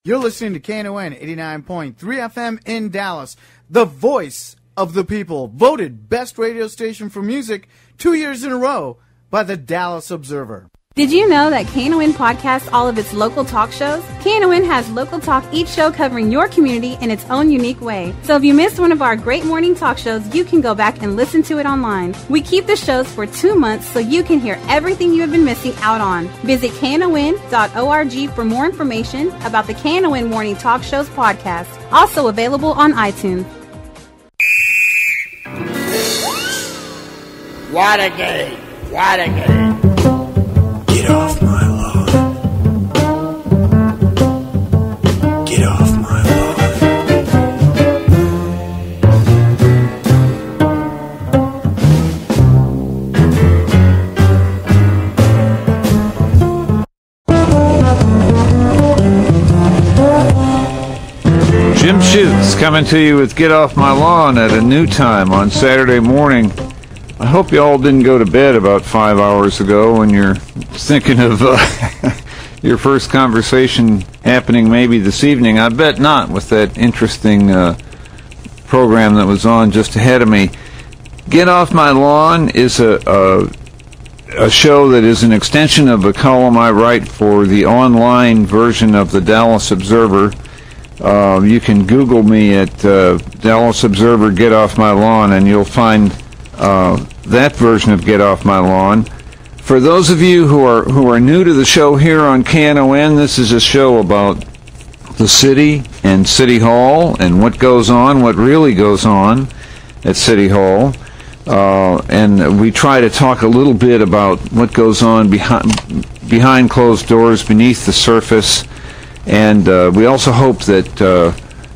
You're listening to KNON 89.3 FM in Dallas, the voice of the people, voted best radio station for music 2 years in a row by the Dallas Observer. Did you know that KNON podcasts all of its local talk shows? KNON has local talk, each show covering your community in its own unique way. So if you missed one of our great morning talk shows, you can go back and listen to it online. We keep the shows for 2 months so you can hear everything you have been missing out on. Visit KNON.org for more information about the KNON Morning Talk Shows podcast. Also available on iTunes. What a game! What a game! Get off my lawn. Get off my lawn. Jim Schutze coming to you with Get Off My Lawn at a new time on Saturday morning. I hope you all didn't go to bed about 5 hours ago when you're thinking of your first conversation happening maybe this evening. I bet not, with that interesting program that was on just ahead of me. Get Off My Lawn is a show that is an extension of a column I write for the online version of the Dallas Observer. You can Google me at Dallas Observer Get Off My Lawn, and you'll find that version of Get Off My Lawn. For those of you who are new to the show here on KNON, this is a show about the city and City Hall and what goes on, what really goes on at City Hall. And we try to talk a little bit about what goes on behind closed doors, beneath the surface. And we also hope that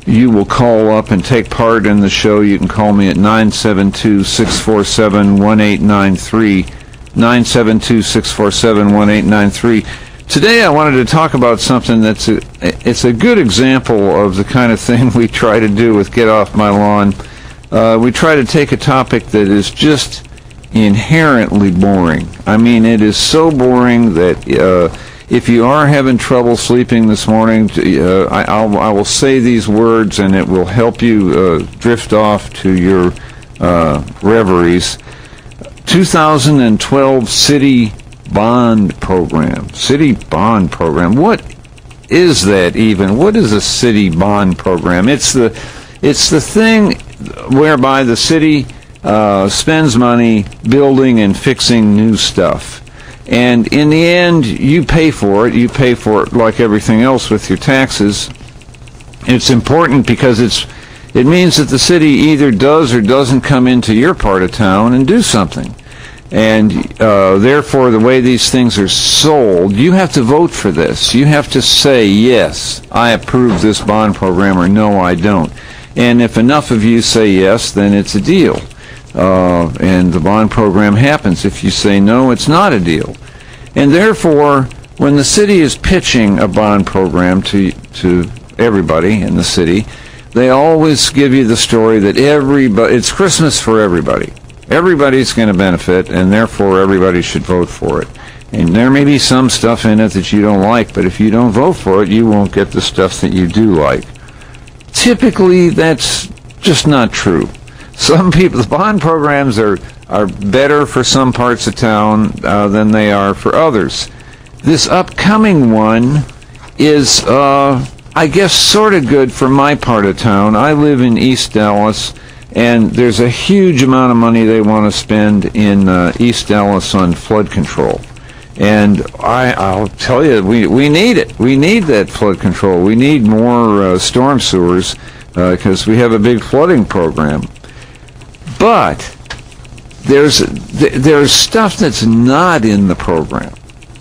you will call up and take part in the show. You can call me at 972-647-1893, 972-647-1893. Today I wanted to talk about something it's a good example of the kind of thing we try to do with Get Off My Lawn. We try to take a topic that is just inherently boring. I mean, it is so boring that if you are having trouble sleeping this morning, I will say these words and it will help you drift off to your reveries. 2012 City Bond Program. City Bond Program. What is that even? What is a City Bond Program? It's the thing whereby the city spends money building and fixing new stuff. And in the end, you pay for it. You pay for it like everything else with your taxes. It's important because it means that the city either does or doesn't come into your part of town and do something. And therefore, the way these things are sold, you have to vote for this. You have to say, yes, I approve this bond program, or no, I don't. And if enough of you say yes, then it's a deal. And the bond program happens. If you say no, it's not a deal. And therefore, when the city is pitching a bond program to everybody in the city, they always give you the story that it's Christmas for everybody. Everybody's going to benefit, and therefore everybody should vote for it. And there may be some stuff in it that you don't like, but if you don't vote for it, you won't get the stuff that you do like. Typically, that's just not true. Some people, the bond programs are better for some parts of town than they are for others. This upcoming one is, I guess, sort of good for my part of town. I live in East Dallas, and there's a huge amount of money they want to spend in East Dallas on flood control. And I'll tell you, we need it. We need that flood control. We need more storm sewers because we have a big flooding program. But there's stuff that's not in the program.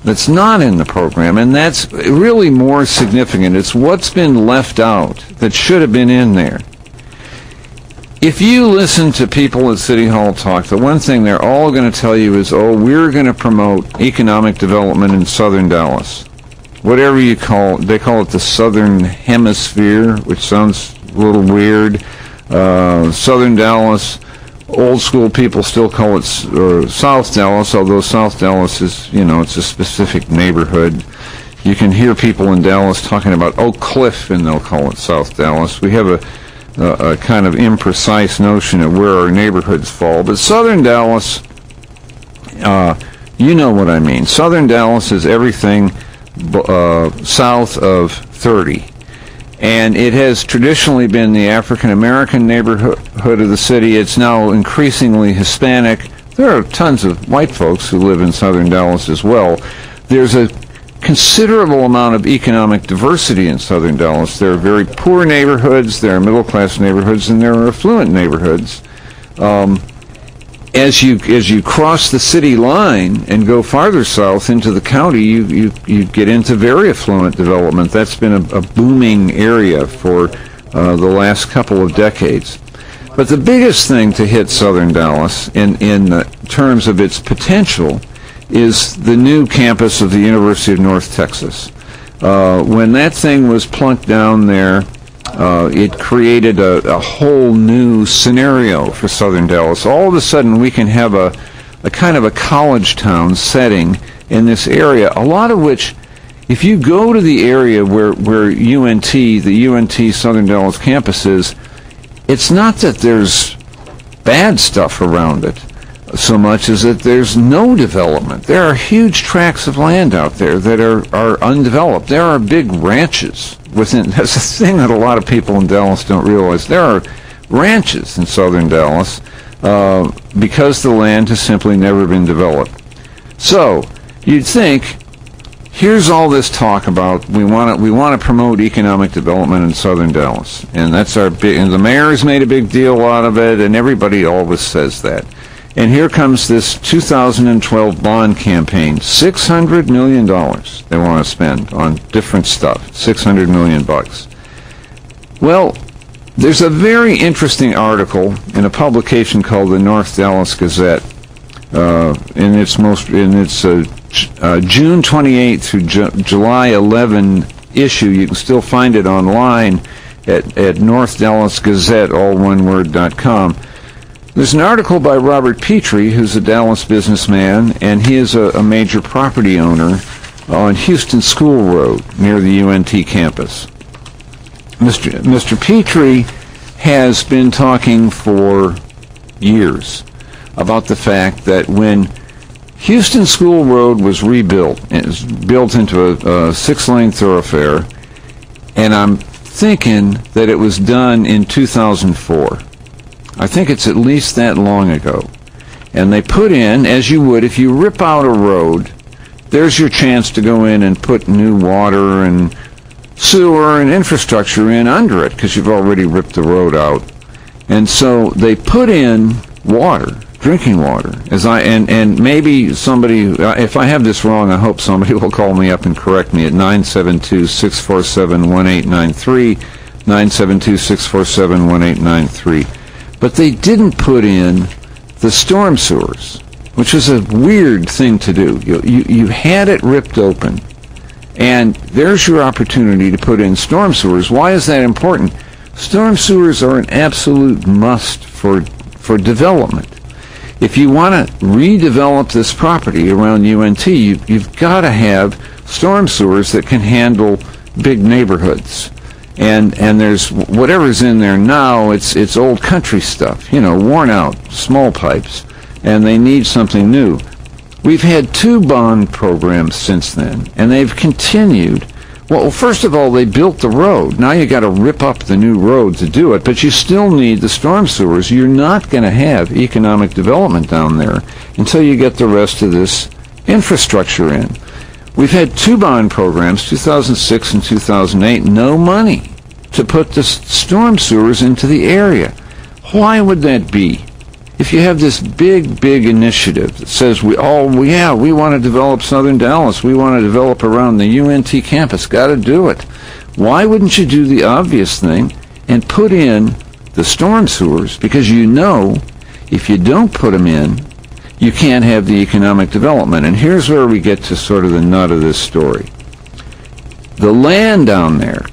That's not in the program, and that's really more significant. It's what's been left out that should have been in there. If you listen to people at City Hall talk, the one thing they're all going to tell you is, we're going to promote economic development in southern Dallas. Whatever you call it, they call it the Southern Hemisphere, which sounds a little weird. Southern Dallas. Old school people still call it South Dallas, although South Dallas is, it's a specific neighborhood. You can hear people in Dallas talking about Oak Cliff, and they'll call it South Dallas. We have a kind of imprecise notion of where our neighborhoods fall. But Southern Dallas, you know what I mean. Southern Dallas is everything south of 30. And it has traditionally been the African-American neighborhood of the city. It's now increasingly Hispanic. There are tons of white folks who live in Southern Dallas as well. There's a considerable amount of economic diversity in Southern Dallas. There are very poor neighborhoods, there are middle-class neighborhoods, and there are affluent neighborhoods. As you cross the city line and go farther south into the county, you get into very affluent development. That's been a booming area for the last couple of decades. But the biggest thing to hit Southern Dallas in terms of its potential is the new campus of the University of North Texas. When that thing was plunked down there, it created a whole new scenario for Southern Dallas. All of a sudden, we can have a kind of a college town setting in this area, a lot of which, if you go to the area where the UNT Southern Dallas campus is, it's not that there's bad stuff around it so much as that there's no development. There are huge tracts of land out there that are undeveloped. There are big ranches within. That's a thing that a lot of people in Dallas don't realize. There are ranches in Southern Dallas because the land has simply never been developed. So you'd think, here's all this talk about we want to promote economic development in Southern Dallas, and that's our big. And the mayor's made a big deal out of it, and everybody always says that. And here comes this 2012 bond campaign, $600 million they want to spend on different stuff, $600 million. Well, there's a very interesting article in a publication called the North Dallas Gazette in its June 28 through July 11 issue. You can still find it online at North Dallas Gazette, alloneword.com. There's an article by Robert Petrie, who's a Dallas businessman, and he is a major property owner on Houston School Road near the UNT campus. Mr. Petrie has been talking for years about the fact that when Houston School Road was rebuilt, it was built into a six-lane thoroughfare, and I'm thinking that it was done in 2004. I think it's at least that long ago. And they put in, as you would, if you rip out a road, there's your chance to go in and put new water and sewer and infrastructure in under it, because you've already ripped the road out. And so they put in water, drinking water. And maybe somebody, if I have this wrong, I hope somebody will call me up and correct me at 972-647-1893, 972-647-1893. But they didn't put in the storm sewers, which is a weird thing to do. You had it ripped open, and there's your opportunity to put in storm sewers. Why is that important? Storm sewers are an absolute must for development. If you want to redevelop this property around UNT, you've got to have storm sewers that can handle big neighborhoods. And there's whatever's in there now, it's old country stuff, worn out, small pipes, and they need something new. We've had 2 bond programs since then, and they've continued. Well, first of all, they built the road. Now you got to rip up the new road to do it, but you still need the storm sewers. You're not going to have economic development down there until you get the rest of this infrastructure in. We've had 2 bond programs, 2006 and 2008, no money to put the storm sewers into the area. Why would that be? If you have this big initiative that says we want to develop Southern Dallas, we want to develop around the UNT campus, got to do it. Why wouldn't you do the obvious thing and put in the storm sewers? Because if you don't put them in, you can't have the economic development. And here's where we get to sort of the nut of this story. The land down there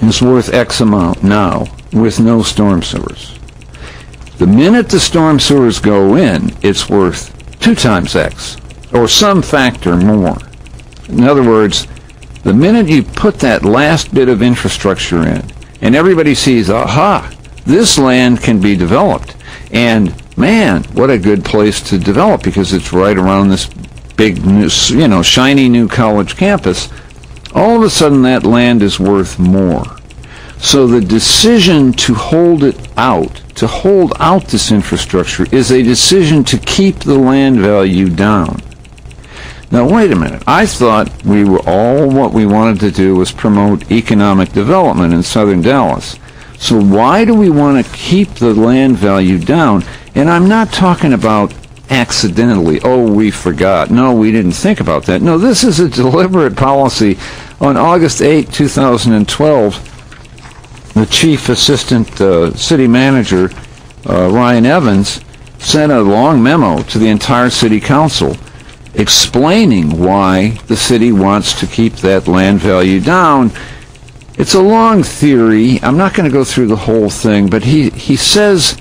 is worth X amount now with no storm sewers. The minute the storm sewers go in, it's worth 2 times X, or some factor more. In other words, The minute you put that last bit of infrastructure in, and everybody sees, aha, this land can be developed. And man, what a good place to develop, because it's right around this big, new, shiny new college campus. All of a sudden that land is worth more. So the decision to hold out this infrastructure is a decision to keep the land value down. Now wait a minute, I thought what we wanted to do was promote economic development in southern Dallas. So why do we want to keep the land value down? And I'm not talking about accidentally, we forgot. No, we didn't think about that. No, this is a deliberate policy. On August 8, 2012, the chief assistant city manager, Ryan Evans, sent a long memo to the entire city council explaining why the city wants to keep that land value down. It's a long theory. I'm not going to go through the whole thing, but he says,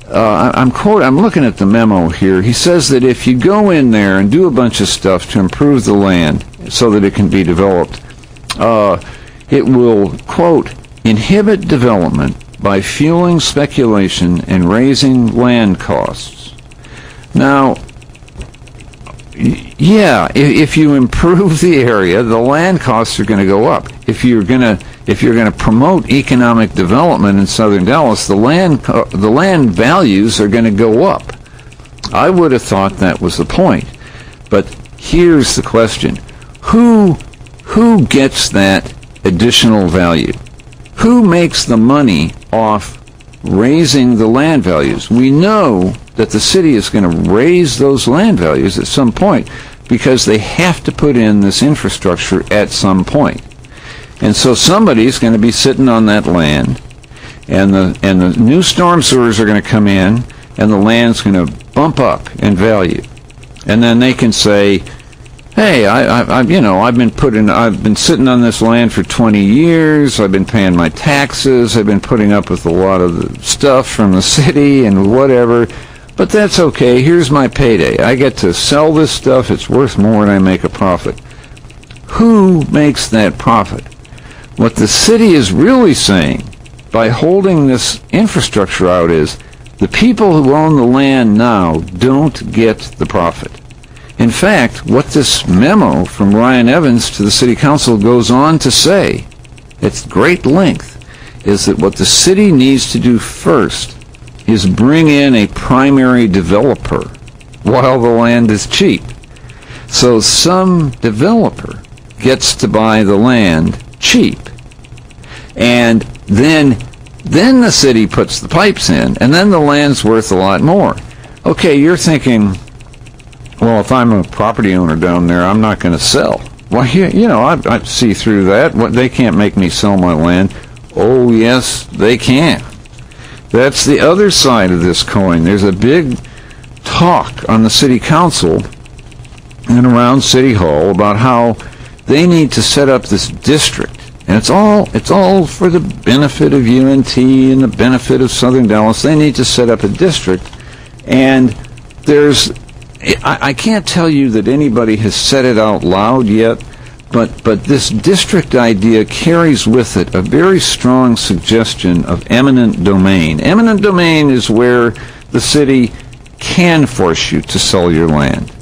I'm looking at the memo here. He says that if you go in there and do a bunch of stuff to improve the land so that it can be developed, it will, quote, inhibit development by fueling speculation and raising land costs. Now, yeah, if you improve the area, the land costs are going to go up. If you're going to promote economic development in southern Dallas, the land values are going to go up. I would have thought that was the point. But here's the question. Who gets that additional value? Who makes the money off raising the land values? We know that the city is going to raise those land values at some point because they have to put in this infrastructure at some point. And so somebody's going to be sitting on that land, and the new storm sewers are going to come in, and the land's going to bump up in value. And then they can say, hey, I've been sitting on this land for 20 years. I've been paying my taxes. I've been putting up with a lot of the stuff from the city and whatever. But that's okay. Here's my payday. I get to sell this stuff. It's worth more, and I make a profit. Who makes that profit? What the city is really saying by holding this infrastructure out is the people who own the land now don't get the profit. In fact, what this memo from Ryan Evans to the City Council goes on to say, at great length, is that what the city needs to do first is bring in a primary developer while the land is cheap. So some developer gets to buy the land cheap. And then the city puts the pipes in, and then the land's worth a lot more. Okay, you're thinking, well, if I'm a property owner down there, I'm not going to sell. Well, I see through that. They can't make me sell my land. Oh, yes, they can. That's the other side of this coin. There's a big talk on the city council and around City Hall about how they need to set up this district. And it's all for the benefit of UNT and the benefit of Southern Dallas. They need to set up a district. And I can't tell you that anybody has said it out loud yet, but this district idea carries with it a very strong suggestion of eminent domain. Eminent domain is where the city can force you to sell your land.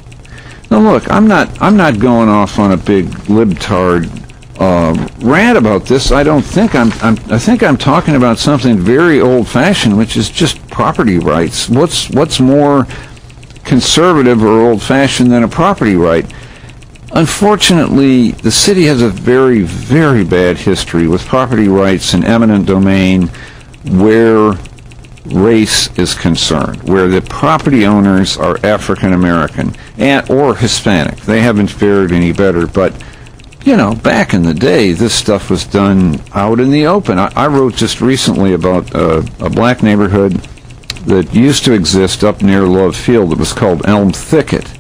Now look, I'm not going off on a big libtard rant about this. I think I'm talking about something very old-fashioned, which is just property rights. What's more conservative or old-fashioned than a property right? Unfortunately, the city has a very, very bad history with property rights and eminent domain where race is concerned, where the property owners are African American or Hispanic. They haven't fared any better, but back in the day, this stuff was done out in the open. I wrote just recently about a black neighborhood that used to exist up near Love Field that was called Elm Thicket.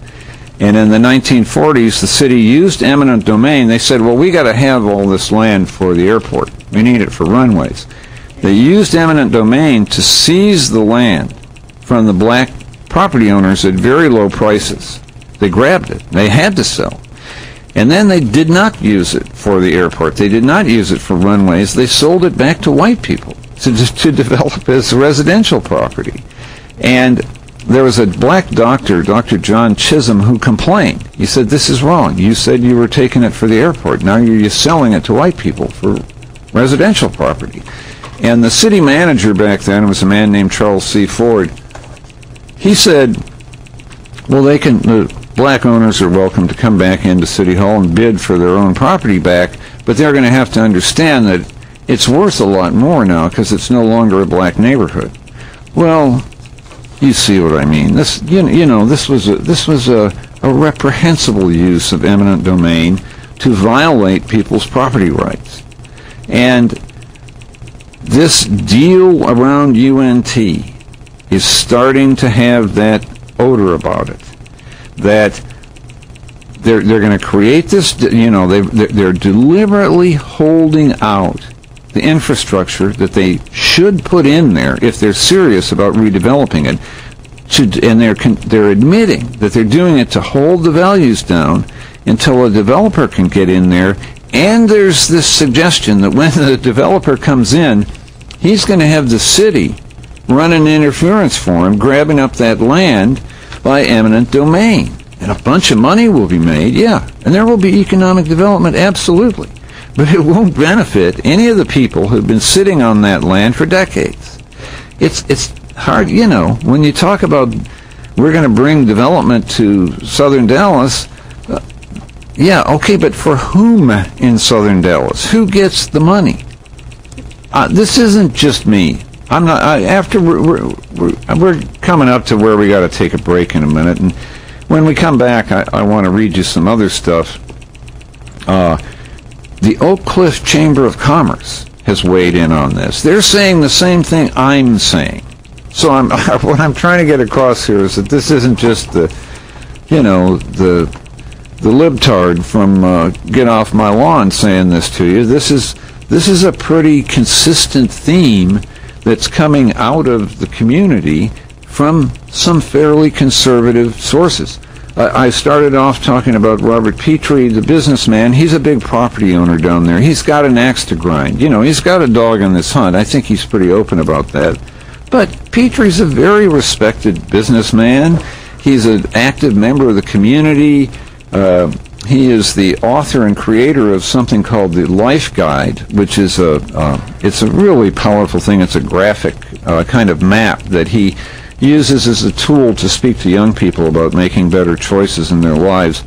And in the 1940s, the city used eminent domain. They said, well, we got to have all this land for the airport. We need it for runways. They used eminent domain to seize the land from the black property owners at very low prices. They grabbed it. They had to sell. And then they did not use it for the airport. They did not use it for runways. They sold it back to white people to develop as residential property. And there was a black doctor, Dr. John Chisholm, who complained. He said, this is wrong. You said you were taking it for the airport. Now you're selling it to white people for residential property. And the city manager back then was a man named Charles C. Ford. He said, well, the black owners are welcome to come back into City Hall and bid for their own property back, but they're going to have to understand that it's worth a lot more now because it's no longer a black neighborhood. Well, you see what I mean. This was a reprehensible use of eminent domain to violate people's property rights. And this deal around UNT is starting to have that odor about it. That they're going to create this, they're deliberately holding out the infrastructure that they should put in there if they're serious about redeveloping it, and they're admitting that they're doing it to hold the values down until a developer can get in there. And there's this suggestion that when the developer comes in, he's going to have the city run an interference for him, grabbing up that land by eminent domain. And a bunch of money will be made, yeah. And there will be economic development, absolutely. But it won't benefit any of the people who've been sitting on that land for decades. It's hard, when you talk about we're going to bring development to southern Dallas, yeah, okay, but for whom in southern Dallas? Who gets the money? This isn't just me. I'm not. After we're coming up to where we got to take a break in a minute, and when we come back, I want to read you some other stuff. The Oak Cliff Chamber of Commerce has weighed in on this. They're saying the same thing I'm saying. So what I'm trying to get across here is that this isn't just the libtard from Get Off My Lawn saying this to you. This is a pretty consistent theme that's coming out of the community from some fairly conservative sources. I started off talking about Robert Petrie, the businessman. He's a big property owner down there. He's got an axe to grind. He's got a dog in this hunt. I think he's pretty open about that. But Petrie's a very respected businessman. He's an active member of the community. He is the author and creator of something called the Life Guide, which is it's a really powerful thing. It's a graphic kind of map that he uses as a tool to speak to young people about making better choices in their lives.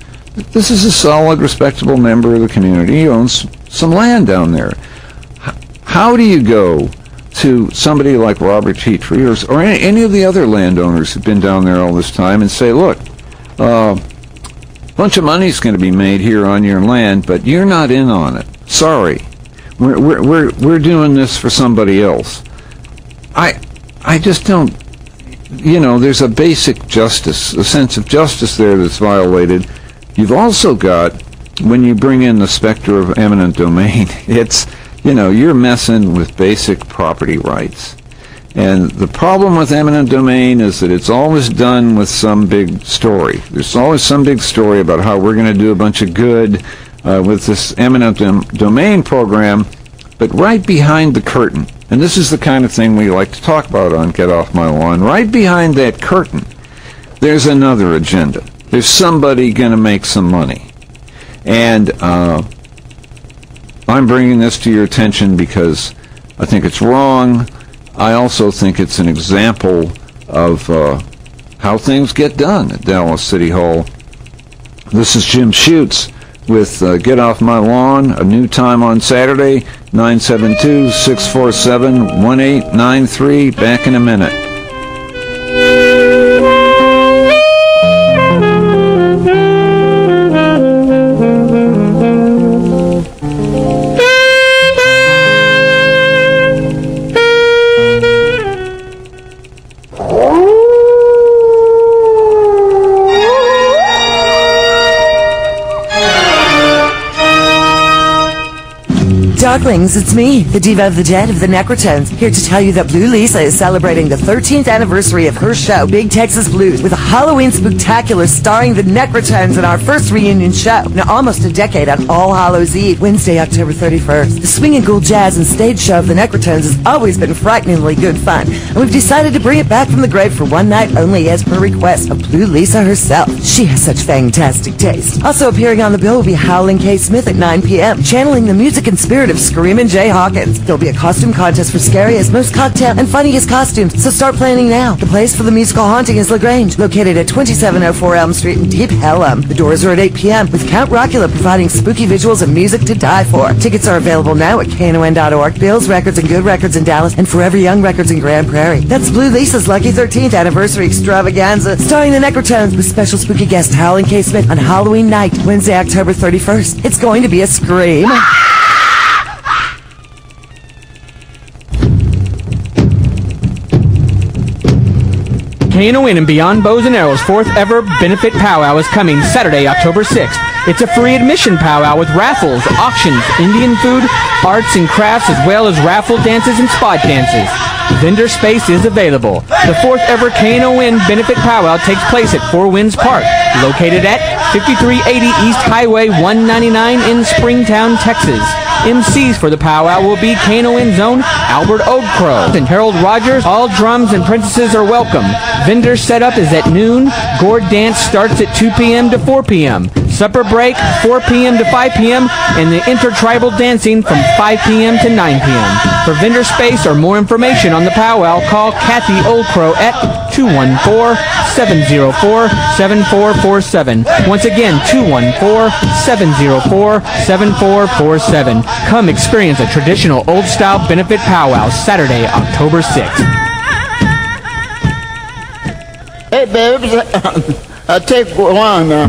This is a solid, respectable member of the community. He owns some land down there. How do you go to somebody like Robert Petrie or any of the other landowners who've been down there all this time and say, look, a bunch of money's going to be made here on your land, but you're not in on it. Sorry. We're doing this for somebody else. I just don't, there's a basic justice, a sense of justice there that's violated. You've also got, when you bring in the specter of eminent domain, it's, you're messing with basic property rights. And the problem with eminent domain is that it's always done with some big story. There's always some big story about how we're going to do a bunch of good with this eminent domain program, but right behind the curtain, and this is the kind of thing we like to talk about on Get Off My Lawn, right behind that curtain, there's another agenda. There's somebody going to make some money. And I'm bringing this to your attention because I think it's wrong. I also think it's an example of how things get done at Dallas City Hall. This is Jim Schutze with Get Off My Lawn, a new time on Saturday, 972-647-1893. Back in a minute. Darklings, it's me, the diva of the dead of the Necrotones, here to tell you that Blue Lisa is celebrating the 13th anniversary of her show, Big Texas Blues, with a Halloween spectacular starring the Necrotones in our first reunion show. Now, almost a decade on All Hallows Eve, Wednesday, October 31st. The swing and ghoul jazz and stage show of the Necrotones has always been frighteningly good fun, and we've decided to bring it back from the grave for one night only as per request of Blue Lisa herself. She has such fantastic taste. Also appearing on the bill will be Howlin' K. Smith at 9 p.m., channeling the music and spirit of Screamin' Jay Hawkins. There'll be a costume contest for scariest, most cocktail, and funniest costumes, so start planning now. The place for the musical haunting is LaGrange, located at 2704 Elm Street in Deep Ellum. The doors are at 8 p.m., with Count Rockula providing spooky visuals and music to die for. Tickets are available now at KNON.org, Bill's Records and Good Records in Dallas, and Forever Young Records in Grand Prairie. That's Blue Lisa's Lucky 13th Anniversary Extravaganza, starring the Necrotones with special spooky guest Howlin' K. Smith on Halloween night, Wednesday, October 31st. It's going to be a scream. KNON and Beyond Bows and Arrows' 4th ever benefit powwow is coming Saturday, October 6th. It's a free admission powwow with raffles, auctions, Indian food, arts and crafts, as well as raffle dances and spot dances. Vendor space is available. The 4th ever KNON benefit powwow takes place at Four Winds Park, located at 5380 East Highway 199 in Springtown, Texas. MCs for the powwow will be KNON's own Albert Oakcrow and Harold Rogers. All drums and princesses are welcome. Vendor setup is at noon. Gourd dance starts at 2 p.m. to 4 p.m. Supper break 4 p.m. to 5 p.m. and the intertribal dancing from 5 p.m. to 9 p.m. For vendor space or more information on the powwow, call Kathy Oldcrow at 214-704-7447. Once again, 214-704-7447. Come experience a traditional old-style benefit powwow Saturday, October 6th. Hey, baby, I'll take one now.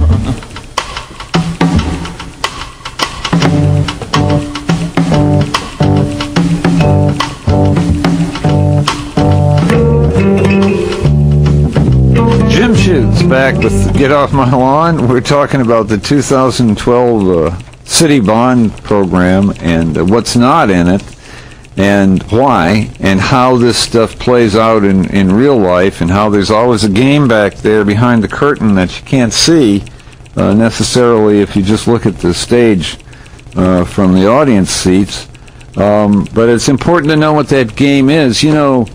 Jim Schutze back with Get Off My Lawn. We're talking about the 2012 City Bond Program and what's not in it and why and how this stuff plays out in real life and how there's always a game back there behind the curtain that you can't see necessarily if you just look at the stage from the audience seats. But it's important to know what that game is. You know,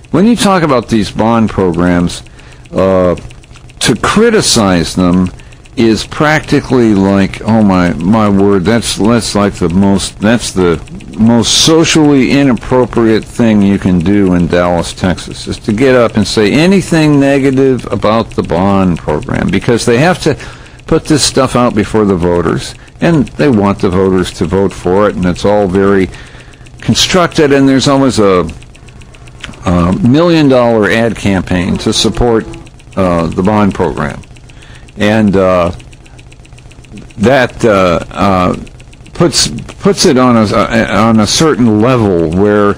when you talk about these bond programs, to criticize them is practically like, oh my word, that's like the most socially inappropriate thing you can do in Dallas, Texas, is to get up and say anything negative about the bond program, because they have to put this stuff out before the voters, and they want the voters to vote for it, and it's all very constructed, and there's always a $1 million ad campaign to support the bond program, and that puts it on a certain level where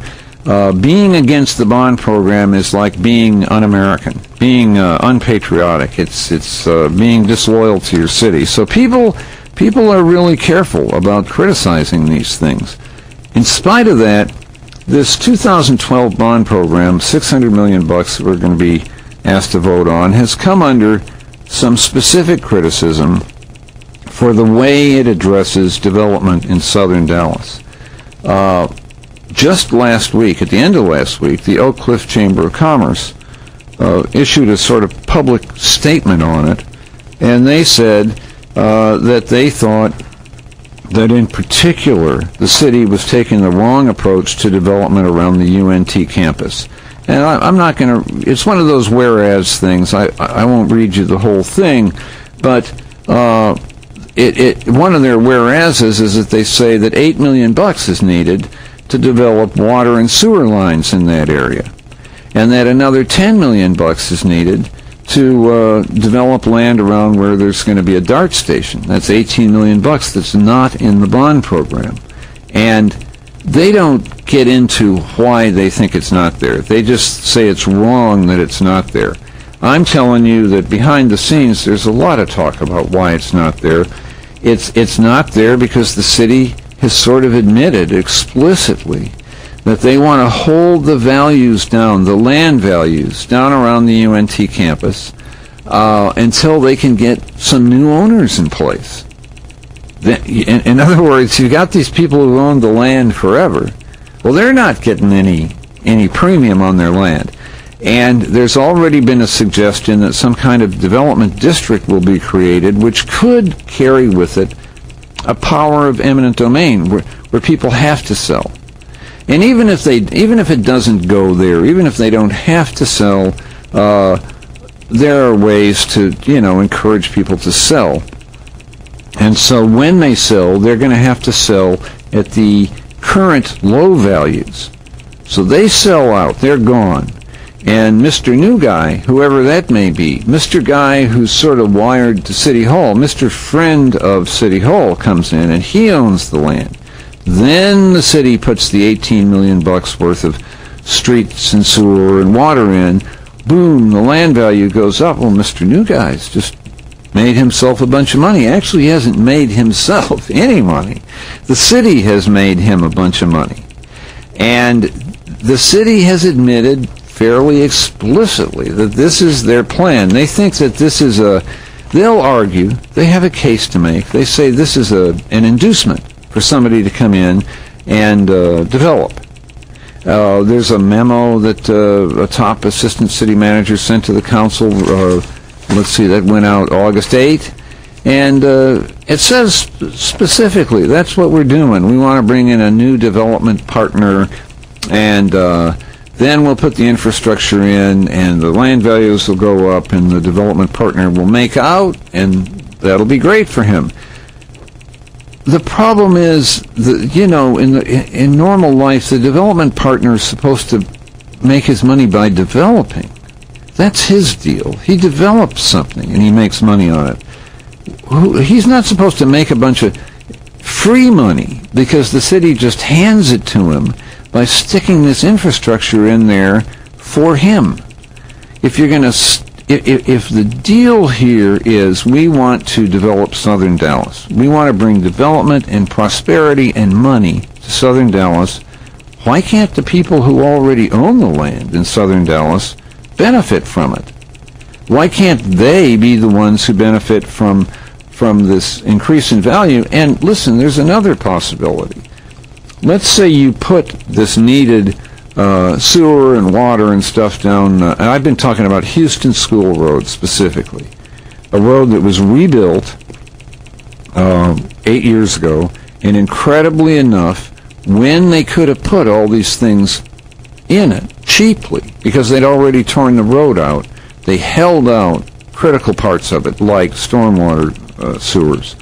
being against the bond program is like being un-American, being unpatriotic. It's being disloyal to your city. So people are really careful about criticizing these things. In spite of that, this 2012 bond program, $600 million we're going to be asked to vote on, has come under some specific criticism for the way it addresses development in southern Dallas. Just last week, at the end of last week, the Oak Cliff Chamber of Commerce issued a sort of public statement on it, and they said that they thought that in particular the city was taking the wrong approach to development around the UNT campus. And I'm not going to, it's one of those whereas things. I won't read you the whole thing, but one of their whereases is that they say that $8 million is needed to develop water and sewer lines in that area, and that another $10 million is needed to develop land around where there's going to be a DART station. That's $18 million that's not in the bond program. And they don't get into why they think it's not there. They just say it's wrong that it's not there. I'm telling you that behind the scenes there's a lot of talk about why it's not there. It's not there because the city has sort of admitted explicitly that they want to hold the values down, the land values down around the UNT campus, until they can get some new owners in place. In other words, you've got these people who own the land forever. Well, they're not getting any premium on their land. And there's already been a suggestion that some kind of development district will be created, which could carry with it a power of eminent domain, where people have to sell. And even if it doesn't go there, even if they don't have to sell, there are ways to, encourage people to sell. And so when they sell, they're going to have to sell at the current low values. So they sell out, they're gone. And Mr. New Guy, whoever that may be, Mr. Guy who's sort of wired to City Hall, Mr. Friend of City Hall comes in and he owns the land. Then the city puts the $18 million worth of streets and sewer and water in. Boom, the land value goes up. Well, Mr. New Guy's just made himself a bunch of money. Actually, he hasn't made himself any money. The city has made him a bunch of money. And the city has admitted fairly explicitly that this is their plan. They think that this is they'll argue, they have a case to make. They say this is an inducement for somebody to come in and develop. There's a memo that a top assistant city manager sent to the council. Let's see, that went out August 8th. And it says specifically, that's what we're doing. We want to bring in a new development partner, and then we'll put the infrastructure in, and the land values will go up, and the development partner will make out, and that'll be great for him. The problem is, in normal life, the development partner is supposed to make his money by developing. That's his deal. He develops something, and he makes money on it. He's not supposed to make a bunch of free money because the city just hands it to him by sticking this infrastructure in there for him. If you're going to, if the deal here is we want to develop Southern Dallas, we want to bring development and prosperity and money to Southern Dallas, why can't the people who already own the land in Southern Dallas benefit from it? Why can't they be the ones who benefit from this increase in value? And listen, there's another possibility. Let's say you put this needed sewer and water and stuff down, and I've been talking about Houston School Road specifically, a road that was rebuilt 8 years ago, and incredibly enough, when they could have put all these things in it cheaply, because they'd already torn the road out, they held out critical parts of it, like stormwater sewers.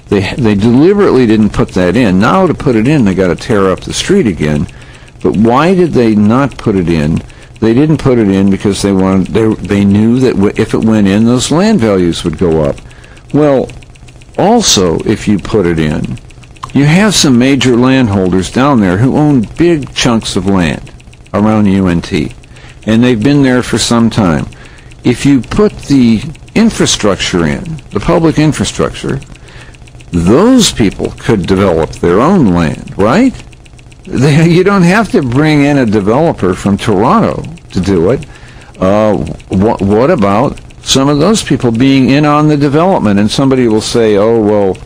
They deliberately didn't put that in. Now to put it in, they got to tear up the street again. But why did they not put it in? They didn't put it in because they knew that if it went in, those land values would go up. Well, also, if you put it in, you have some major landholders down there who own big chunks of land around UNT, and they've been there for some time. If you put the infrastructure in, the public infrastructure, those people could develop their own land, right? You don't have to bring in a developer from Toronto to do it. What about some of those people being in on the development? And somebody will say, oh, well,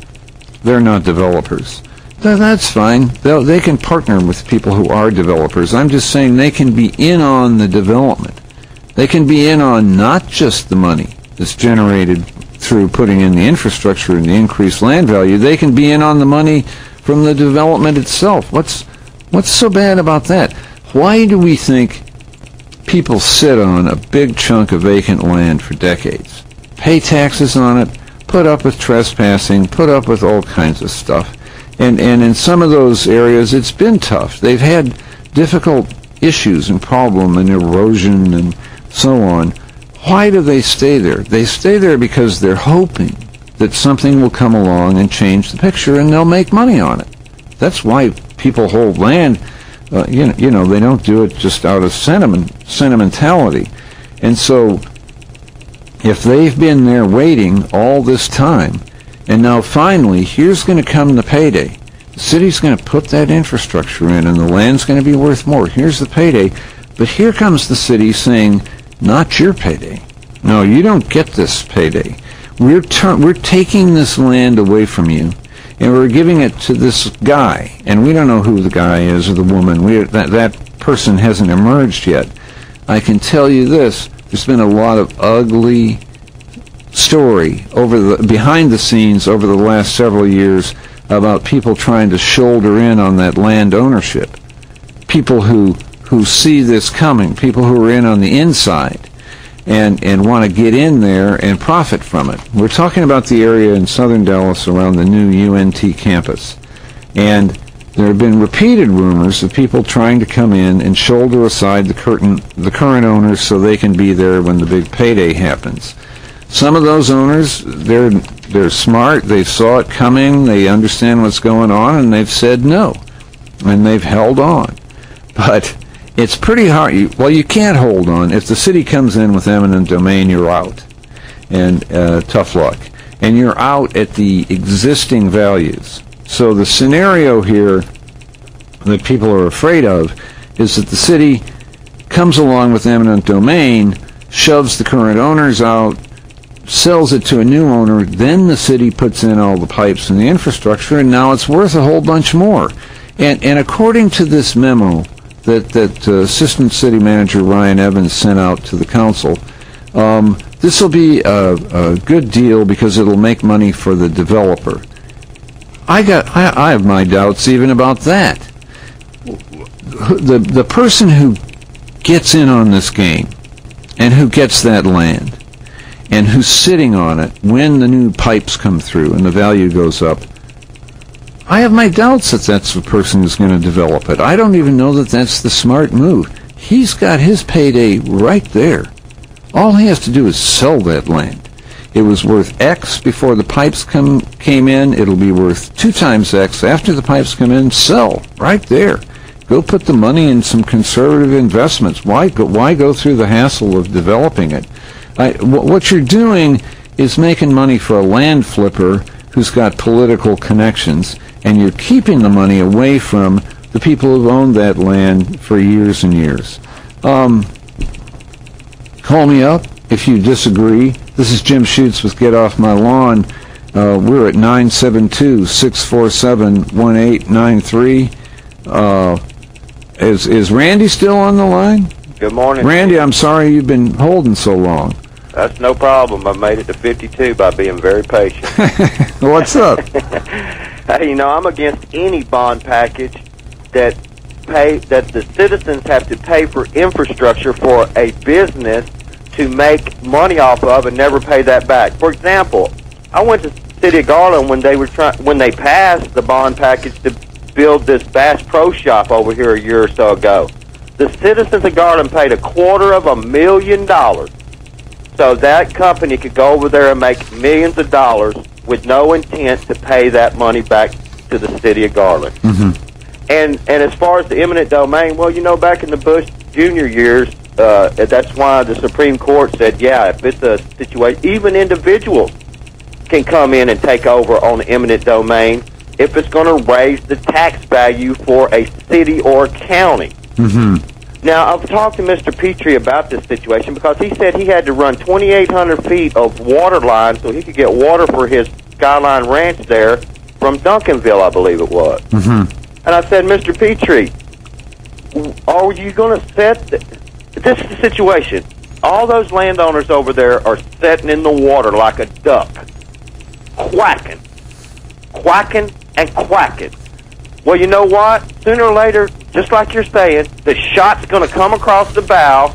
they're not developers. That's fine. They can partner with people who are developers. I'm just saying they can be in on the development. They can be in on not just the money that's generated through putting in the infrastructure and the increased land value. They can be in on the money from the development itself. What's so bad about that? Why do we think people sit on a big chunk of vacant land for decades, pay taxes on it, put up with trespassing, put up with all kinds of stuff? And in some of those areas, it's been tough. They've had difficult issues and problem and erosion and so on. Why do they stay there? They stay there because they're hoping that something will come along and change the picture and they'll make money on it. That's why people hold land. They don't do it just out of sentimentality. And so if they've been there waiting all this time, and now finally, here's going to come the payday. The city's going to put that infrastructure in, and the land's going to be worth more. Here's the payday. But here comes the city saying, not your payday. No, you don't get this payday. We're taking this land away from you, and we're giving it to this guy. And we don't know who the guy is or the woman. That person hasn't emerged yet. I can tell you this. There's been a lot of ugly story behind the scenes over the last several years about people trying to shoulder in on that land ownership. People who see this coming, people who are in on the inside and want to get in there and profit from it. We're talking about the area in southern Dallas around the new UNT campus. And there have been repeated rumors of people trying to come in and shoulder aside the current owners so they can be there when the big payday happens. Some of those owners, they're smart, they saw it coming, they understand what's going on, and they've said no. And they've held on. But it's pretty hard. You can't hold on. If the city comes in with eminent domain, you're out. And tough luck. And you're out at the existing values. So the scenario here that people are afraid of is that the city comes along with eminent domain, shoves the current owners out, sells it to a new owner, then the city puts in all the pipes and the infrastructure, and now it's worth a whole bunch more. And according to this memo that Assistant City Manager Ryan Evans sent out to the council, this will be a good deal because it'll make money for the developer. I have my doubts even about that. The person who gets in on this game and who gets that land and who's sitting on it when the new pipes come through and the value goes up, I have my doubts that that's the person who's going to develop it. I don't even know that that's the smart move. He's got his payday right there. All he has to do is sell that land. It was worth X before the pipes came in. It'll be worth 2 times X after the pipes come in. Sell right there. Go put the money in some conservative investments. Why go through the hassle of developing it? What you're doing is making money for a land flipper who's got political connections, and you're keeping the money away from the people who've owned that land for years and years. Call me up if you disagree. This is Jim Schutze with Get Off My Lawn. We're at 972-647-1893. Is Randy still on the line? Good morning. Randy, I'm sorry you've been holding so long. That's no problem. I made it to 52 by being very patient. What's up? Hey, I'm against any bond package that the citizens have to pay for infrastructure for a business to make money off of and never pay that back. For example, I went to the city of Garland when they passed the bond package to build this Bass Pro Shop over here a year or so ago. The citizens of Garland paid $250,000 so that company could go over there and make millions of dollars with no intent to pay that money back to the city of Garland. Mm-hmm. And as far as the eminent domain, well, back in the Bush Jr. years, that's why the Supreme Court said, yeah, if it's a situation, even individuals can come in and take over on the eminent domain if it's going to raise the tax value for a city or county. Mm-hmm. Now, I've talked to Mr. Petrie about this situation because he said he had to run 2,800 feet of water line so he could get water for his Skyline Ranch there from Duncanville, I believe it was. Mm-hmm. And I said, Mr. Petrie, are you going to set... This is the situation. All those landowners over there are sitting in the water like a duck, quacking and quacking. Well, you know what? Sooner or later, just like you're saying, the shot's going to come across the bow,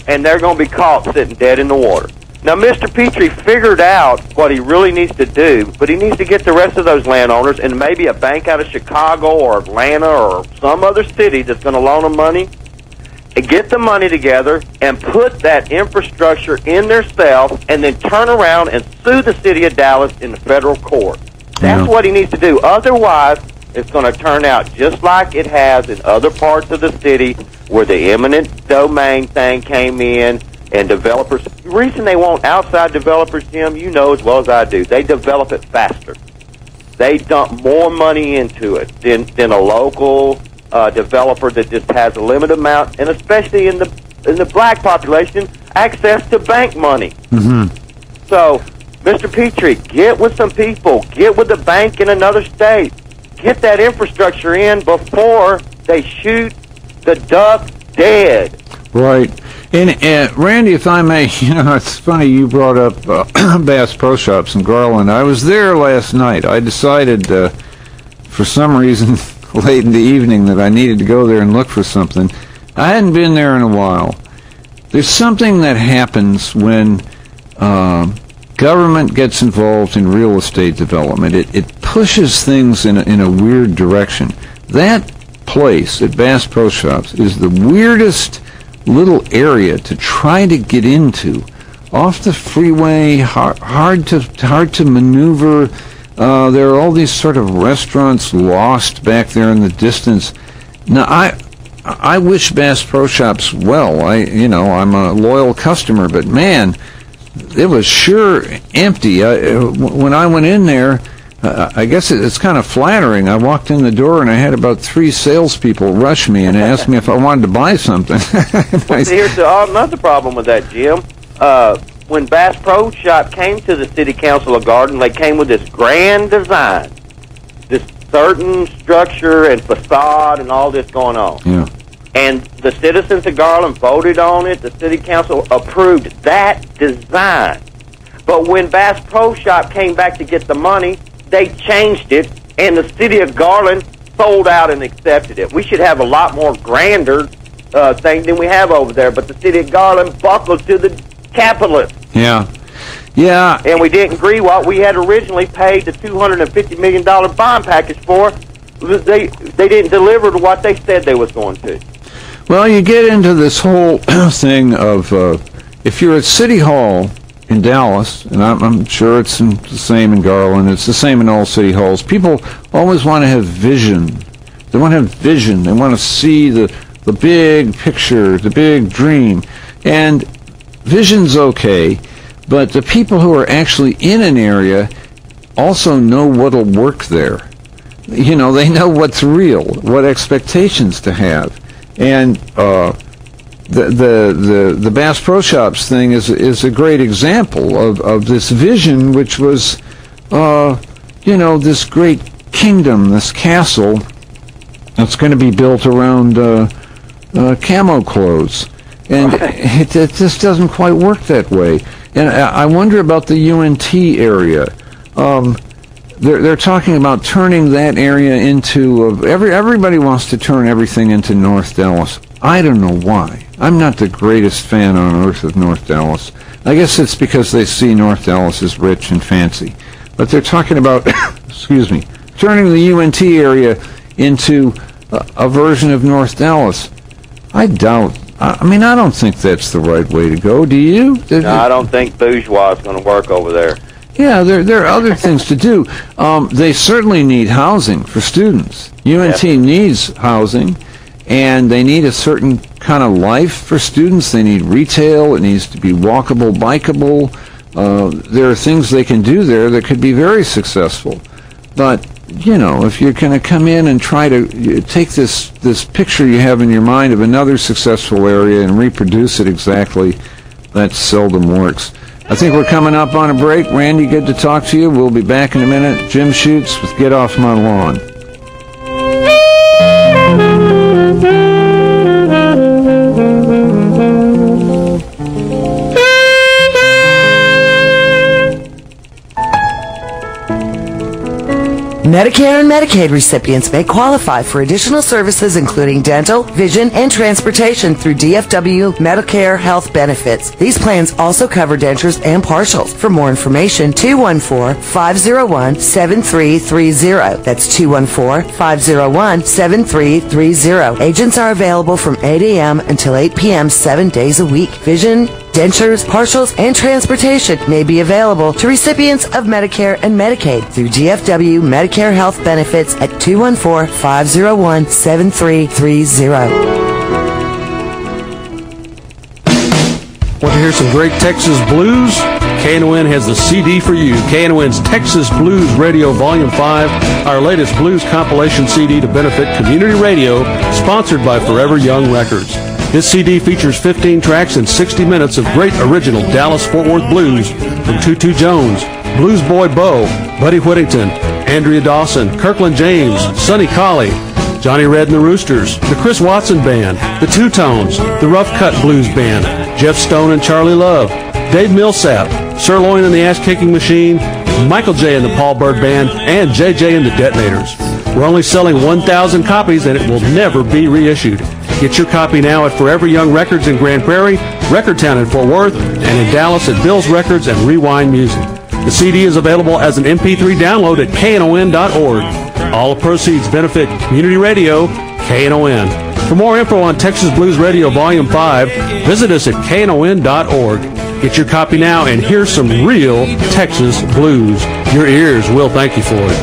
and they're going to be caught sitting dead in the water. Now, Mr. Petrie figured out what he really needs to do, but he needs to get the rest of those landowners and maybe a bank out of Chicago or Atlanta or some other city that's going to loan them money, and get the money together and put that infrastructure in themselves and then turn around and sue the city of Dallas in the federal court. That's what he needs to do. Otherwise, it's going to turn out just like it has in other parts of the city where the eminent domain thing came in and developers. The reason they want outside developers, Jim, you know as well as I do, they develop it faster. they dump more money into it than a local developer that just has a limited amount, and especially in the black population, access to bank money. Mm-hmm. So, Mr. Petrie, get with some people, get with the bank in another state, get that infrastructure in before they shoot the duck dead. Right. And Randy, if I may, it's funny you brought up Bass Pro Shops in Garland. I was there last night. I decided, for some reason, late in the evening, that I needed to go there and look for something. I hadn't been there in a while. There's something that happens when government gets involved in real estate development. It pushes things in a weird direction. That place at Bass Pro Shops is the weirdest little area to try to get into, off the freeway, hard to maneuver. There are all these sort of restaurants lost back there in the distance. Now, I wish Bass Pro Shops well. I'm a loyal customer, but man, it was sure empty. When I went in there, I guess it's kind of flattering. I walked in the door and I had about 3 salespeople rush me and ask me if I wanted to buy something. Well, here's another problem with that, Jim. When Bass Pro Shop came to the City Council of Garden, they came with this grand design, this certain structure and facade and all this going on. Yeah. And the citizens of Garland voted on it. The City Council approved that design. But when Bass Pro Shop came back to get the money, they changed it, and the City of Garland sold out and accepted it. We should have a lot more grander thing than we have over there, but the City of Garland buckled to the capitalists. Yeah. Yeah. And we didn't agree what we had originally paid the $250 million bond package for. They didn't deliver to what they said they was going to. Well, you get into this whole thing of if you're at City Hall in Dallas, and I'm sure it's the same in Garland, it's the same in all city halls, people always want to have vision. They want to have vision. They want to see the big picture, the big dream. And vision's okay, but the people who are actually in an area also know what'll work there. They know what's real, what expectations to have. And the Bass Pro Shops thing is a great example of this vision, which was, this great kingdom, this castle that's going to be built around camo clothes. And it just doesn't quite work that way. And I wonder about the UNT area. They're talking about turning that area into everybody wants to turn everything into North Dallas. I don't know why. I'm not the greatest fan on earth of North Dallas. I guess it's because they see North Dallas as rich and fancy. But they're talking about, turning the UNT area into a version of North Dallas. I doubt. I don't think that's the right way to go. Do you? No, I don't think bourgeois is going to work over there. Yeah, there are other things to do. They certainly need housing for students. UNT needs housing, and they need a certain kind of life for students. They need retail. It needs to be walkable, bikeable. There are things they can do there that could be very successful. But, if you're going to come in and try to take this picture you have in your mind of another successful area and reproduce it exactly, that seldom works. I think we're coming up on a break. Randy, good to talk to you. We'll be back in a minute. Jim Schutze with Get Off My Lawn. Medicare and Medicaid recipients may qualify for additional services including dental, vision, and transportation through DFW Medicare Health Benefits. These plans also cover dentures and partials. For more information, 214-501-7330. That's 214-501-7330. Agents are available from 8 a.m. until 8 p.m. 7 days a week. Vision, dentures, partials, and transportation may be available to recipients of Medicare and Medicaid through DFW Medicare Health Benefits at 214-501-7330. Want to hear some great Texas blues? KNON has the CD for you. KNON's Texas Blues Radio Volume 5, our latest blues compilation CD to benefit community radio, sponsored by Forever Young Records. This CD features 15 tracks and 60 minutes of great original Dallas-Fort Worth blues from Tutu Jones, Blues Boy Bo, Buddy Whittington, Andrea Dawson, Kirkland James, Sonny Colley, Johnny Red and the Roosters, the Chris Watson Band, the Two Tones, the Rough Cut Blues Band, Jeff Stone and Charlie Love, Dave Millsap, Sirloin and the Ass-Kicking Machine, Michael J. and the Paul Bird Band, and JJ and the Detonators. We're only selling 1,000 copies, and it will never be reissued. Get your copy now at Forever Young Records in Grand Prairie, Record Town in Fort Worth, and in Dallas at Bill's Records and Rewind Music. The CD is available as an MP3 download at KNON.org. All proceeds benefit community radio, KNON. For more info on Texas Blues Radio Volume 5, visit us at KNON.org. Get your copy now and hear some real Texas blues. Your ears will thank you for it.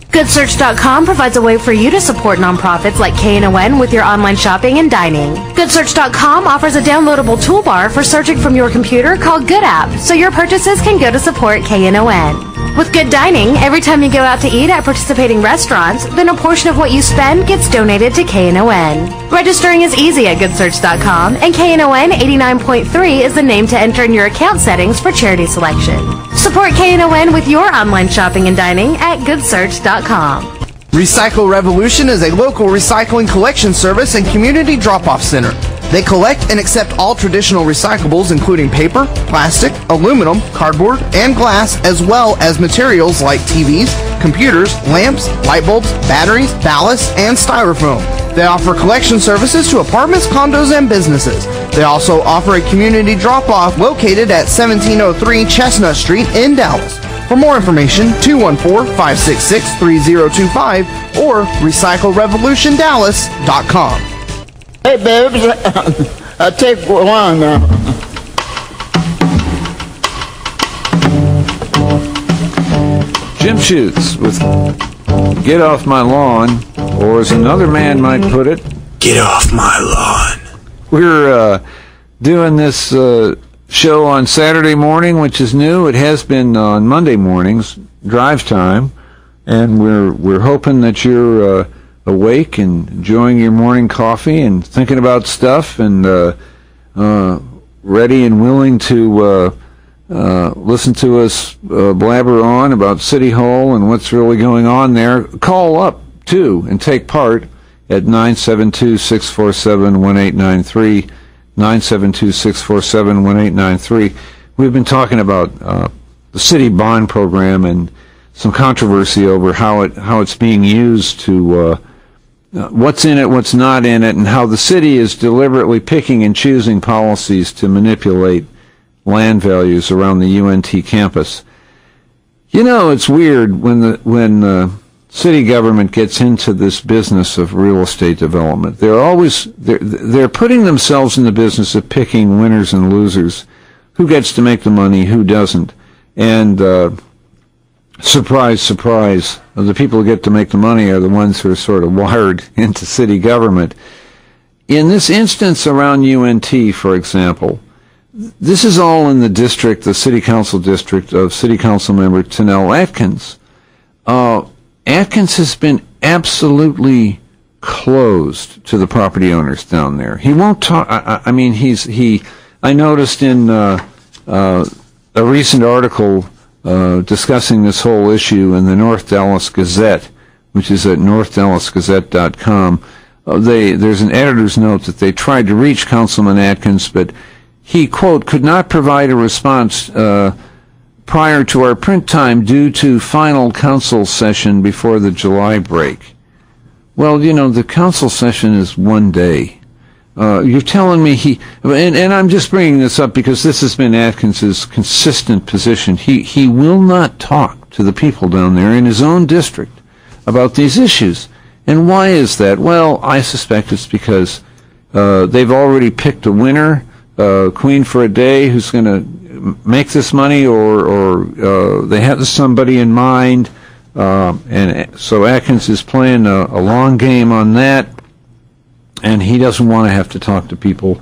GoodSearch.com provides a way for you to support nonprofits like KNON with your online shopping and dining. GoodSearch.com offers a downloadable toolbar for searching from your computer called Good App, so your purchases can go to support KNON. With Good Dining, every time you go out to eat at participating restaurants, then a portion of what you spend gets donated to KNON. Registering is easy at GoodSearch.com, and KNON 89.3 is the name to enter in your account settings for charity selection. Support KNON with your online shopping and dining at GoodSearch.com. Recycle Revolution is a local recycling collection service and community drop-off center. They collect and accept all traditional recyclables, including paper, plastic, aluminum, cardboard, and glass, as well as materials like TVs, computers, lamps, light bulbs, batteries, ballasts, and styrofoam. They offer collection services to apartments, condos, and businesses. They also offer a community drop-off located at 1703 Chestnut Street in Dallas. For more information, 214-566-3025 or recyclerevolutiondallas.com. Hey, babes, I'll take one now. Jim Schutze with Get Off My Lawn, or as another man might put it, Get off my lawn. We're doing this show on Saturday morning, which is new. It has been on Monday mornings, drive time, and we're hoping that you're awake and enjoying your morning coffee and thinking about stuff and ready and willing to listen to us blabber on about City Hall and what's really going on there. Call up, too, and take part at 972-647-1893, 972-647-1893. We've been talking about the city bond program and some controversy over how it's being used to what's in it, what's not in it, and how the city is deliberately picking and choosing policies to manipulate land values around the UNT campus. You know, it's weird when city government gets into this business of real estate development. They're putting themselves in the business of picking winners and losers, who gets to make the money, who doesn't, and surprise, surprise, the people who get to make the money are the ones who are sort of wired into city government. In this instance around UNT, for example, this is all in the district, the city council district of city council member Tanel Atkins. Atkins has been absolutely closed to the property owners down there. He won't talk. I noticed in a recent article discussing this whole issue in the North Dallas Gazette, which is at northdallasgazette.com. There's an editor's note that they tried to reach Councilman Atkins, but he, quote, could not provide a response prior to our print time due to final council session before the July break. Well, you know, the council session is one day. You're telling me and I'm just bringing this up because this has been Atkins's consistent position. He will not talk to the people down there in his own district about these issues. And why is that? Well, I suspect it's because they've already picked a winner, queen for a day, who's going to make this money, or they have somebody in mind, and so Atkins is playing a long game on that, and he doesn't want to have to talk to people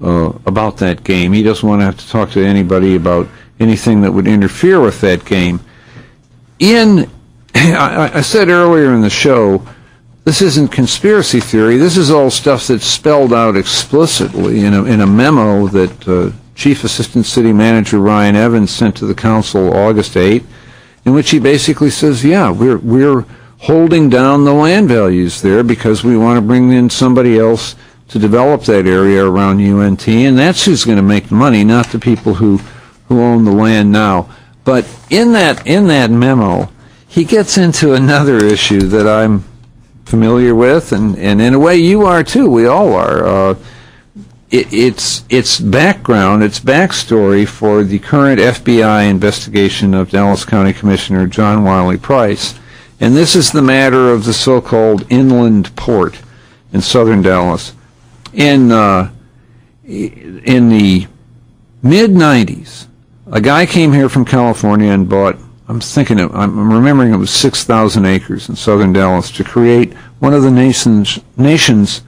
about that game. He doesn't want to have to talk to anybody about anything that would interfere with that game. I said earlier in the show, this isn't conspiracy theory. This is all stuff that's spelled out explicitly in a memo that Chief Assistant City Manager Ryan Evans sent to the council August 8th, in which he basically says, yeah, we're holding down the land values there because we want to bring in somebody else to develop that area around UNT, and that's who's going to make the money, not the people who own the land now. But in that memo, he gets into another issue that I'm familiar with, and in a way you are too. We all are. It's background, it's backstory for the current FBI investigation of Dallas County Commissioner John Wiley Price, and this is the matter of the so-called inland port in southern Dallas. In the mid-'90s, a guy came here from California and bought, I'm remembering it was 6,000 acres in southern Dallas to create one of the nation's